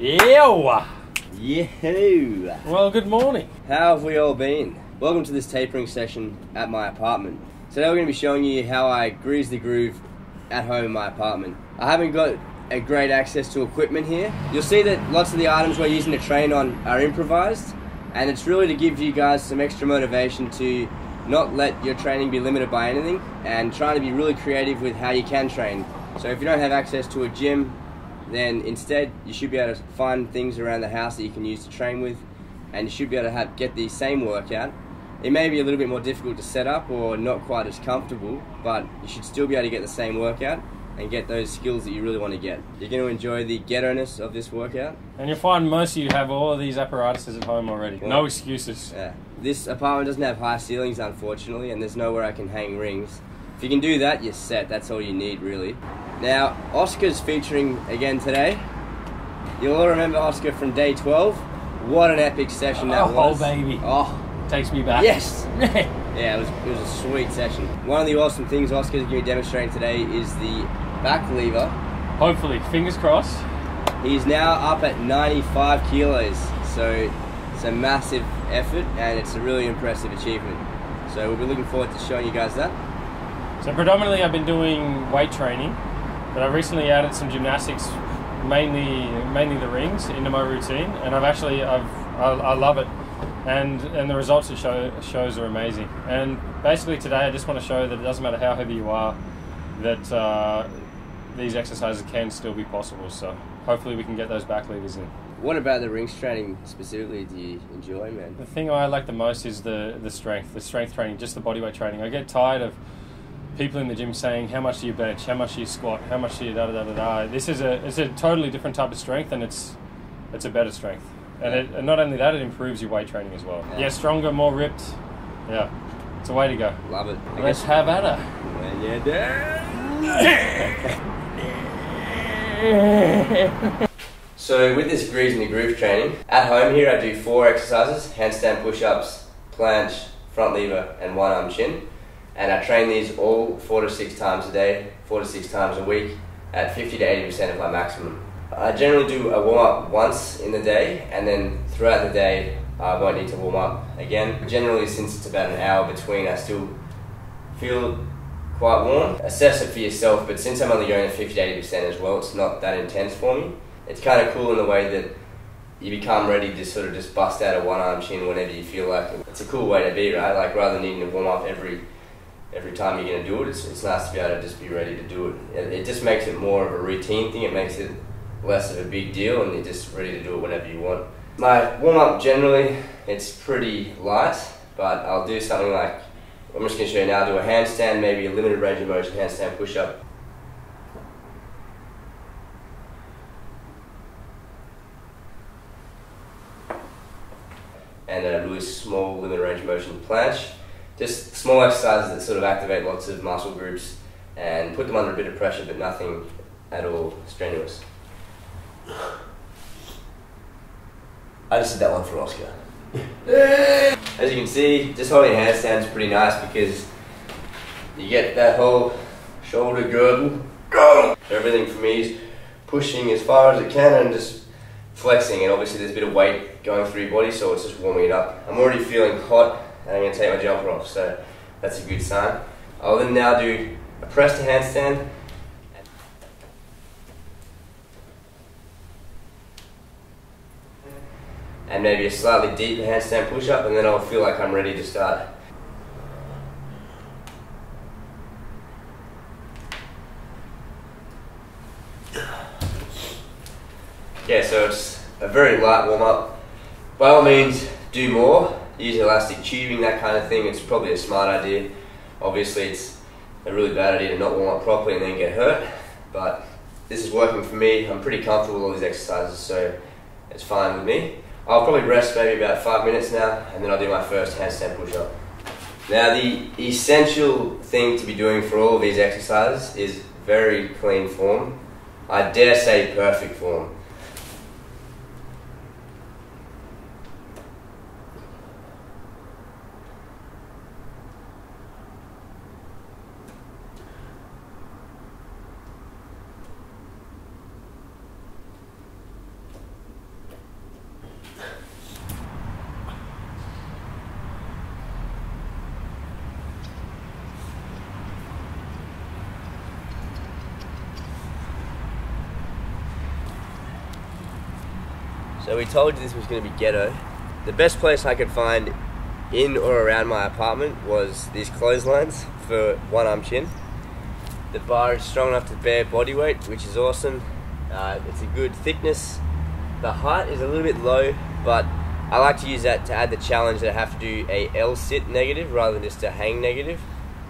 Yeah. Yahoo! Well, good morning. How have we all been? Welcome to this tapering session at my apartment. Today we're going to be showing you how I grease the groove at home in my apartment. I haven't got a great access to equipment here. You'll see that lots of the items we're using to train on are improvised, and it's really to give you guys some extra motivation to not let your training be limited by anything and trying to be really creative with how you can train. So if you don't have access to a gym, then instead you should be able to find things around the house that you can use to train with, and you should be able to get the same workout. It may be a little bit more difficult to set up or not quite as comfortable, but you should still be able to get the same workout and get those skills that you really want to get. You're going to enjoy the ghetto-ness of this workout. And you'll find most of you have all of these apparatuses at home already. Well, no excuses. Yeah. This apartment doesn't have high ceilings, unfortunately, and there's nowhere I can hang rings. If you can do that, you're set. That's all you need, really. Now, Oscar's featuring again today. You'll all remember Oscar from day 12. What an epic session that was. Oh, baby. Oh. Takes me back. Yes! Yeah, it was a sweet session. One of the awesome things Oscar's going to be demonstrating today is the back lever. Hopefully, fingers crossed. He's now up at 95 kilos, so it's a massive effort and it's a really impressive achievement. So we'll be looking forward to showing you guys that. So predominantly I've been doing weight training, but I've recently added some gymnastics, mainly the rings, into my routine, and I love it. And the results it shows are amazing. And basically today I just want to show that it doesn't matter how heavy you are, that these exercises can still be possible. So hopefully we can get those back levers in. What about the rings training specifically do you enjoy, man? The thing I like the most is the strength training, just the bodyweight training. I get tired of people in the gym saying, how much do you bench, how much do you squat, how much do you da-da-da-da-da. It's a totally different type of strength, and it's a better strength. And not only that, it improves your weight training as well. Yeah, stronger, more ripped. Yeah, it's a way to go. Love it. Let's have at her. When you're done. So with this grease in the groove training, at home here I do 4 exercises: handstand push-ups, planche, front lever, and one arm chin. And I train these all 4 to 6 times a day, 4 to 6 times a week, at 50 to 80% of my maximum. I generally do a warm-up once in the day, and then throughout the day I won't need to warm up again. Generally, since it's about an hour between, I still feel quite warm. Assess it for yourself, but since I'm only going at 50 to 80% as well, it's not that intense for me. It's kind of cool in the way that you become ready to sort of just bust out a one-arm chin whenever you feel like it. It's a cool way to be, right? Like, rather than needing to warm up every time you're going to do it, it's nice to be able to just be ready to do it. It just makes it more of a routine thing. It makes it less of a big deal, and you're just ready to do it whenever you want. My warm-up, generally, it's pretty light, but I'll do something like, I'm just going to show you now, I'll do a handstand, maybe a limited range of motion handstand push-up. And a really small limited range of motion planche. Just small exercises that sort of activate lots of muscle groups and put them under a bit of pressure, but nothing at all strenuous. I just did that one for Oscar. As you can see, just holding a handstand is pretty nice because you get that whole shoulder girdle. Everything for me is pushing as far as it can and just flexing, and obviously there's a bit of weight going through your body, so it's just warming it up. I'm already feeling hot, and I'm going to take my jumper off, so that's a good sign. I'll then now do a press to handstand, and maybe a slightly deeper handstand push-up, and then I'll feel like I'm ready to start. Yeah, so it's a very light warm-up. By all means, do more. Use elastic tubing, that kind of thing. It's probably a smart idea. Obviously, it's a really bad idea to not warm up properly and then get hurt, but this is working for me. I'm pretty comfortable with all these exercises, so it's fine with me. I'll probably rest maybe about 5 minutes now, and then I'll do my first handstand push-up. Now, the essential thing to be doing for all of these exercises is very clean form. I dare say perfect form. So we told you this was going to be ghetto. The best place I could find in or around my apartment was these clotheslines for one arm chin. The bar is strong enough to bear body weight, which is awesome. It's a good thickness. The height is a little bit low, but I like to use that to add the challenge that I have to do a L sit negative rather than just a hang negative.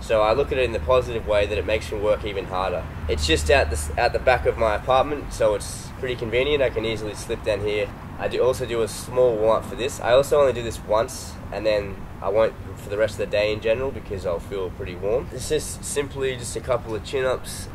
So I look at it in the positive way that it makes me work even harder. It's just at the back of my apartment, so it's pretty convenient. I can easily slip down here. I also do a small warm-up for this. I also only do this once, and then I won't for the rest of the day in general because I'll feel pretty warm. This is simply just a couple of chin-ups.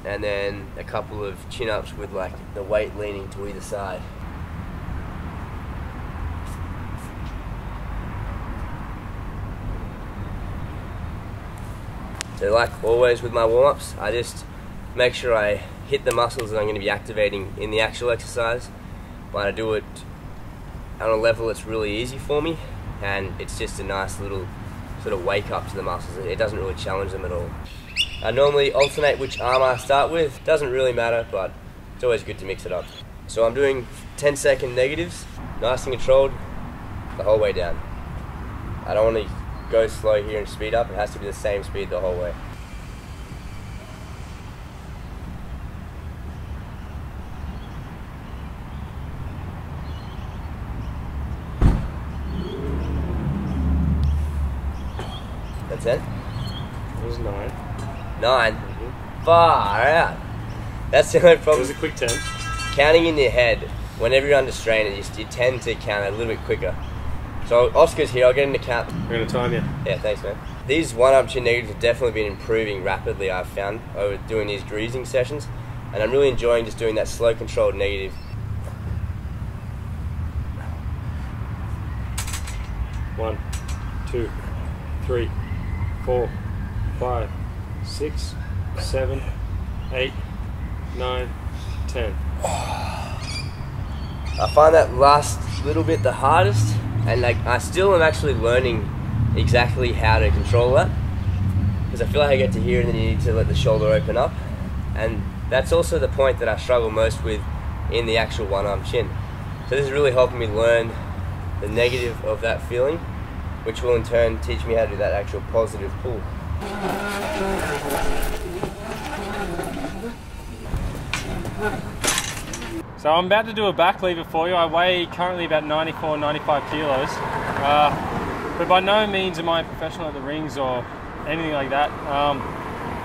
And then a couple of chin-ups with like the weight leaning to either side. So like always with my warm-ups, I just make sure I hit the muscles that I'm going to be activating in the actual exercise, but I do it on a level that's really easy for me, and it's just a nice little sort of wake up to the muscles. It doesn't really challenge them at all. I normally alternate which arm I start with. Doesn't really matter, but it's always good to mix it up. So I'm doing 10-second negatives, nice and controlled, the whole way down. I don't want to go slow here and speed up. It has to be the same speed the whole way. That's it? It was 9. 9? Far out. That's the only problem. It was a quick 10. Counting in your head, whenever you're under strain, you tend to count a little bit quicker. So Oscar's here, I'll get him to count. We're going to time you. Yeah, thanks man. These one-arm chin negatives have definitely been improving rapidly, I've found, over doing these greasing sessions. And I'm really enjoying just doing that slow controlled negative. 1, 2, 3, 4, 5, 6, 7, 8, 9, 10. I find that last little bit the hardest, and like I still am actually learning exactly how to control that, because I feel like I get to here and then you need to let the shoulder open up, and that's also the point that I struggle most with in the actual one-arm chin. So this is really helping me learn the negative of that feeling, which will in turn teach me how to do that actual positive pull. So I'm about to do a back lever for you. I weigh currently about 94, 95 kilos. But by no means am I a professional at the rings or anything like that.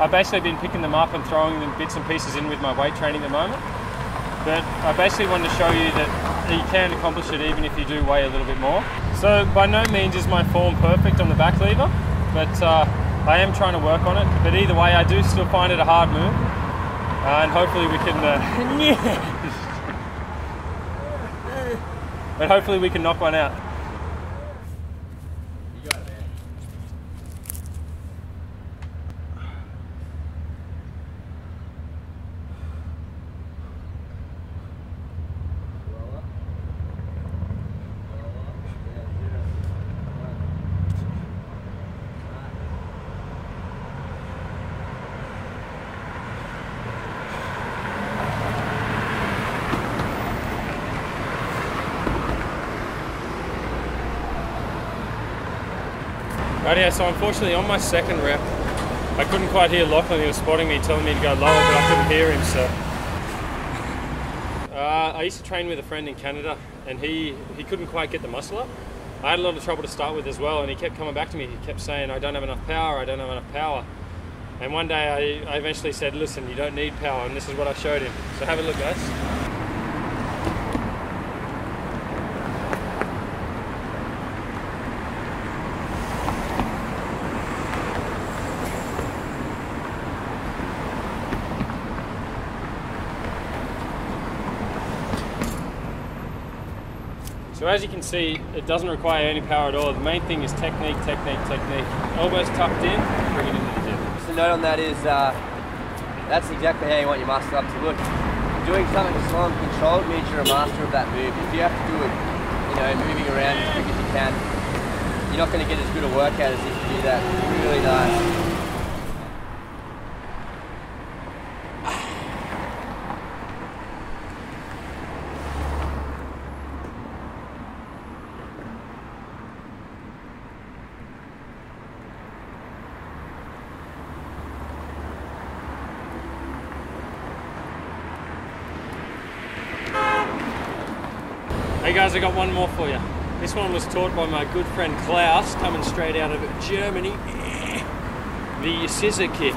I've basically been picking them up and throwing them bits and pieces in with my weight training at the moment. But I basically wanted to show you that you can accomplish it even if you do weigh a little bit more. So by no means is my form perfect on the back lever, but I am trying to work on it. But either way, I do still find it a hard move. And hopefully we can... But hopefully we can knock one out. You got it, man. Rightio, so unfortunately on my second rep, I couldn't quite hear Lachlan. He was spotting me, telling me to go lower, but I couldn't hear him, so. I used to train with a friend in Canada, and he couldn't quite get the muscle up. I had a lot of trouble to start with as well, and he kept coming back to me. He kept saying, I don't have enough power, I don't have enough power. And one day I eventually said, listen, you don't need power, and this is what I showed him. So have a look, guys. So as you can see, it doesn't require any power at all. The main thing is technique, technique, technique. Elbows tucked in, bring it into the gym. Just a note on that is, that's exactly how you want your muscle up to look. Doing something slow and controlled means you're a master of that move. If you have to do it, moving around as quick as you can, you're not going to get as good a workout as if you do that really nice. Hey guys, I got one more for you. This one was taught by my good friend Klaus, coming straight out of Germany. The Assessor Kick.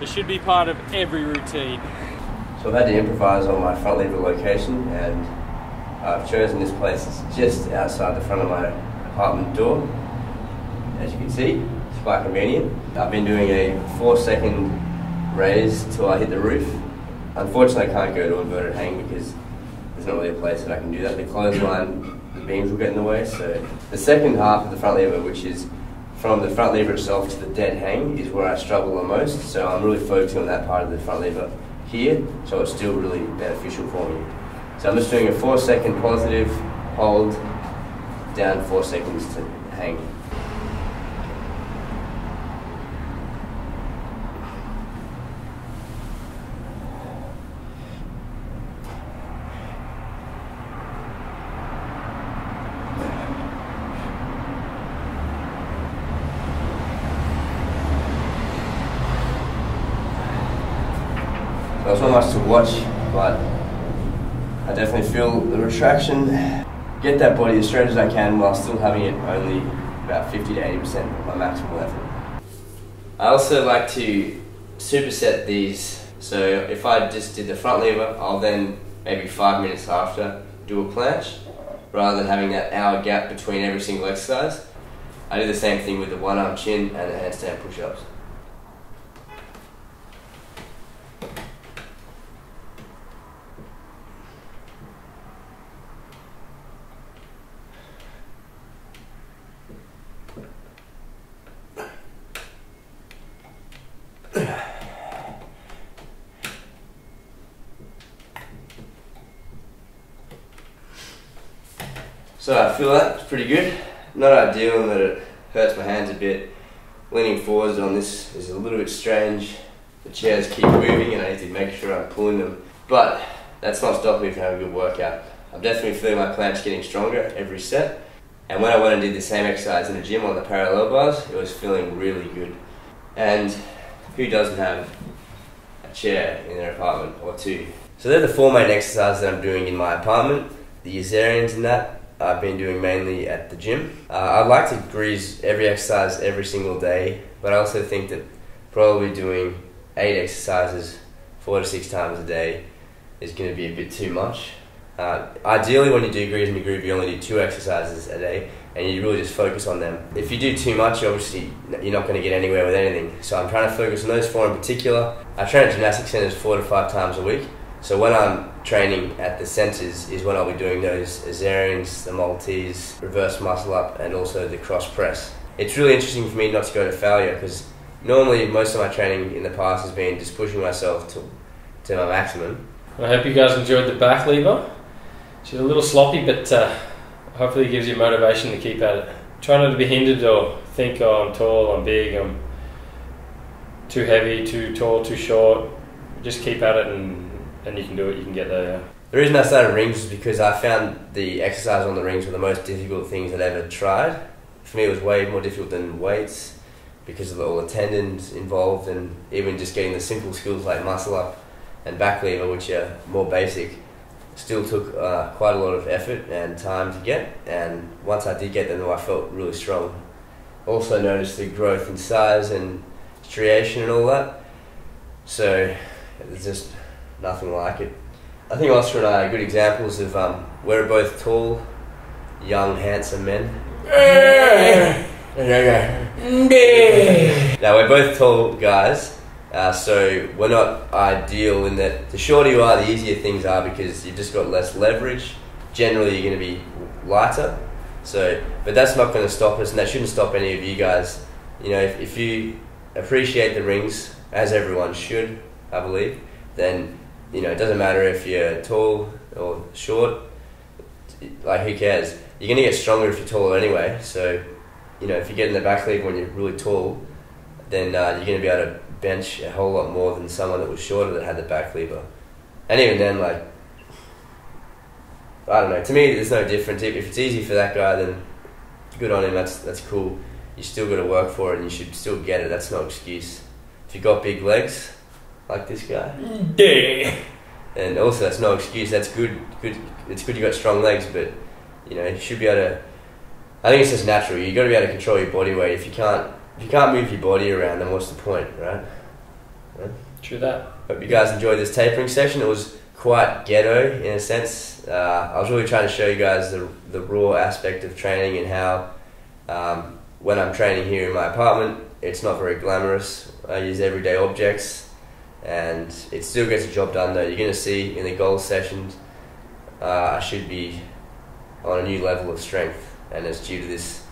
It should be part of every routine. So I've had to improvise on my front lever location, and I've chosen this place. It's just outside the front of my apartment door. As you can see, it's quite convenient. I've been doing a 4-second raise until I hit the roof. Unfortunately, I can't go to inverted hang because there's not really a place that I can do that. The clothesline, the beams will get in the way. So the second half of the front lever, which is from the front lever itself to the dead hang, is where I struggle the most. So I'm really focusing on that part of the front lever here, so it's still really beneficial for me. So I'm just doing a 4-second positive, hold, down 4 seconds to hang. So it's not much to watch, but I definitely feel the retraction. Get that body as straight as I can while still having it only about 50 to 80% of my maximal effort. I also like to superset these. So if I just did the front lever, I'll then maybe 5 minutes after do a planche, rather than having that hour gap between every single exercise. I do the same thing with the one-arm chin and the handstand push-ups. So I feel that's pretty good. Not ideal in that it hurts my hands a bit. Leaning forwards on this is a little bit strange. The chairs keep moving and I need to make sure I'm pulling them. But that's not stopping me from having a good workout. I'm definitely feeling my planche getting stronger every set. And when I went and did the same exercise in the gym on the parallel bars, it was feeling really good. And who doesn't have a chair in their apartment or two? So they're the 4 main exercises that I'm doing in my apartment. The Azarians and that I've been doing mainly at the gym. I'd like to grease every exercise every single day, but I also think that probably doing 8 exercises 4 to 6 times a day is going to be a bit too much. Ideally, when you do grease and groove, you only do 2 exercises a day, and you really just focus on them. If you do too much, obviously you're not going to get anywhere with anything. So I'm trying to focus on those 4 in particular. I train at gymnastic centres 4 to 5 times a week. So when I'm training at the centres is when I'll be doing those Azarians, the Maltese, reverse muscle up, and also the cross press. It's really interesting for me not to go to failure, because normally most of my training in the past has been just pushing myself to my maximum. I hope you guys enjoyed the back lever. She's a little sloppy, but hopefully it gives you motivation to keep at it. Try not to be hindered or think, oh, I'm tall, I'm big, I'm too heavy, too tall, too short. Just keep at it and you can do it, you can get there. Yeah. The reason I started rings was because I found the exercise on the rings were the most difficult things I'd ever tried. For me it was way more difficult than weights because of all the tendons involved, and even just getting the simple skills like muscle up and back lever, which are more basic, still took quite a lot of effort and time to get, and once I did get them I felt really strong. Also noticed the growth in size and striation and all that, so there's just nothing like it. I think Oscar and I are good examples of we're both tall, young, handsome men. Now we're both tall guys, so we're not ideal in that the shorter you are, the easier things are, because you've just got less leverage. Generally you're going to be lighter, but that's not going to stop us, and that shouldn't stop any of you guys. You know, if you appreciate the rings, as everyone should, I believe, then you know, it doesn't matter if you're tall or short, like who cares? You're going to get stronger if you're taller anyway, so you know, if you get in the back lever when you're really tall, then you're going to be able to bench a whole lot more than someone that was shorter that had the back lever. And even then, like, I don't know, to me there's no difference. If it's easy for that guy, then good on him, that's cool. You still got to work for it and you should still get it, that's no excuse. If you've got big legs, like this guy. Yeah. And also, that's no excuse. That's good. It's good you got strong legs, but you know you should be able to. I think it's just natural. You got to be able to control your body weight. If you can't move your body around, then what's the point, right? Yeah. True that. Hope you guys enjoyed this tapering session. It was quite ghetto in a sense. I was really trying to show you guys the raw aspect of training and how when I'm training here in my apartment, it's not very glamorous. I use everyday objects, and it still gets the job done though. You're going to see in the goal sessions, I should be on a new level of strength, and it's due to this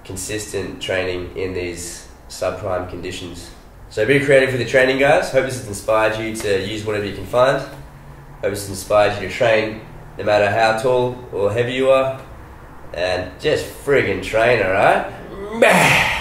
consistent training in these subprime conditions. So be creative with the training, guys. Hope this has inspired you to use whatever you can find. Hope this has inspired you to train no matter how tall or heavy you are. And just friggin' train, alright?